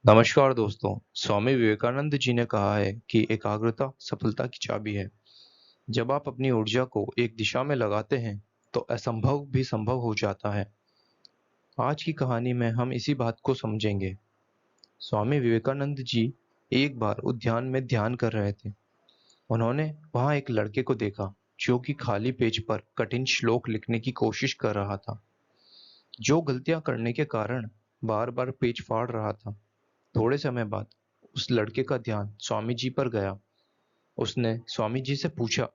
नमस्कार दोस्तों। स्वामी विवेकानंद जी ने कहा है कि एकाग्रता सफलता की चाबी है। जब आप अपनी ऊर्जा को एक दिशा में लगाते हैं तो असंभव भी संभव हो जाता है। आज की कहानी में हम इसी बात को समझेंगे। स्वामी विवेकानंद जी एक बार उद्यान में ध्यान कर रहे थे। उन्होंने वहां एक लड़के को देखा जो कि खाली पेज पर कठिन श्लोक लिखने की कोशिश कर रहा था। जो गलतियां करने के कारण बार बार पेज फाड़ रहा था। थोड़े समय बाद उस लड़के का ध्यान स्वामी जी पर गया। उसने स्वामी जी से पूछा,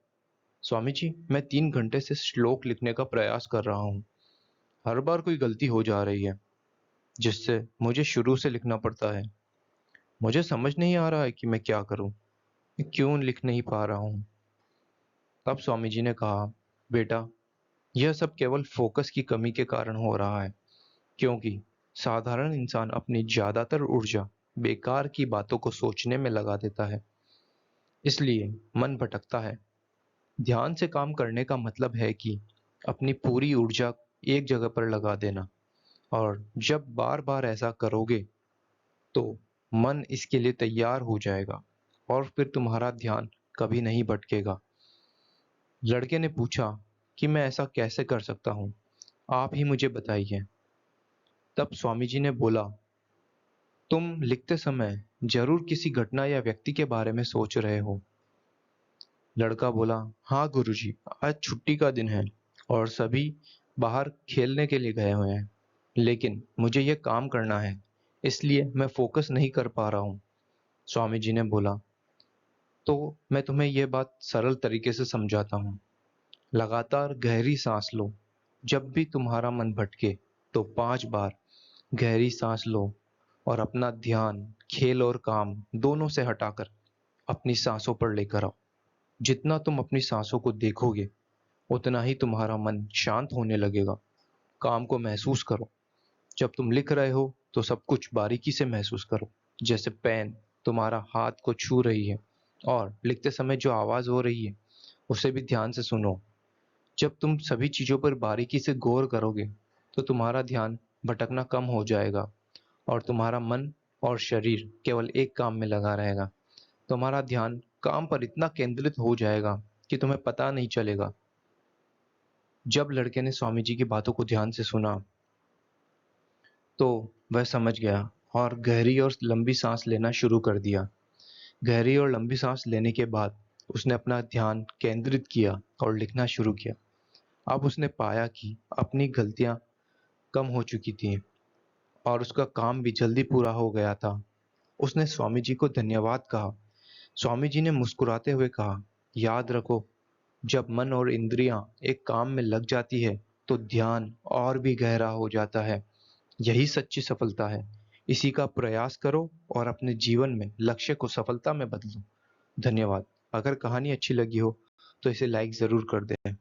स्वामी जी, मैं 3 घंटे से श्लोक लिखने का प्रयास कर रहा हूँ। हर बार कोई गलती हो जा रही है, जिससे मुझे शुरू से लिखना पड़ता है। मुझे समझ नहीं आ रहा है कि मैं क्या करूँ। मैं क्यों लिख नहीं पा रहा हूँ। तब स्वामी जी ने कहा, बेटा, यह सब केवल फोकस की कमी के कारण हो रहा है, क्योंकि साधारण इंसान अपनी ज्यादातर ऊर्जा बेकार की बातों को सोचने में लगा देता है। इसलिए मन भटकता है। ध्यान से काम करने का मतलब है कि अपनी पूरी ऊर्जा एक जगह पर लगा देना। और जब बार बार ऐसा करोगे तो मन इसके लिए तैयार हो जाएगा और फिर तुम्हारा ध्यान कभी नहीं भटकेगा। लड़के ने पूछा कि मैं ऐसा कैसे कर सकता हूँ, आप ही मुझे बताइए। तब स्वामी जी ने बोला, तुम लिखते समय जरूर किसी घटना या व्यक्ति के बारे में सोच रहे हो। लड़का बोला, हाँ गुरुजी, आज छुट्टी का दिन है और सभी बाहर खेलने के लिए गए हुए हैं, लेकिन मुझे यह काम करना है, इसलिए मैं फोकस नहीं कर पा रहा हूँ। स्वामी जी ने बोला, तो मैं तुम्हें यह बात सरल तरीके से समझाता हूँ। लगातार गहरी सांस लो। जब भी तुम्हारा मन भटके तो 5 बार गहरी सांस लो और अपना ध्यान खेल और काम दोनों से हटाकर अपनी सांसों पर लेकर आओ। जितना तुम अपनी सांसों को देखोगे उतना ही तुम्हारा मन शांत होने लगेगा। काम को महसूस करो। जब तुम लिख रहे हो तो सब कुछ बारीकी से महसूस करो, जैसे पेन तुम्हारा हाथ को छू रही है, और लिखते समय जो आवाज हो रही है उसे भी ध्यान से सुनो। जब तुम सभी चीजों पर बारीकी से गौर करोगे तो तुम्हारा ध्यान भटकना कम हो जाएगा और तुम्हारा मन और शरीर केवल एक काम में लगा रहेगा। तुम्हारा ध्यान काम पर इतना केंद्रित हो जाएगा कि तुम्हें पता नहीं चलेगा। जब लड़के ने स्वामी जी की बातों को ध्यान से सुना तो वह समझ गया और गहरी और लंबी सांस लेना शुरू कर दिया। गहरी और लंबी सांस लेने के बाद उसने अपना ध्यान केंद्रित किया और लिखना शुरू किया। अब उसने पाया कि अपनी गलतियां कम हो चुकी थीं और उसका काम भी जल्दी पूरा हो गया था। उसने स्वामी जी को धन्यवाद कहा। स्वामी जी ने मुस्कुराते हुए कहा, याद रखो, जब मन और इंद्रियां एक काम में लग जाती है तो ध्यान और भी गहरा हो जाता है। यही सच्ची सफलता है। इसी का प्रयास करो और अपने जीवन में लक्ष्य को सफलता में बदलो। धन्यवाद। अगर कहानी अच्छी लगी हो तो इसे लाइक जरूर कर दें।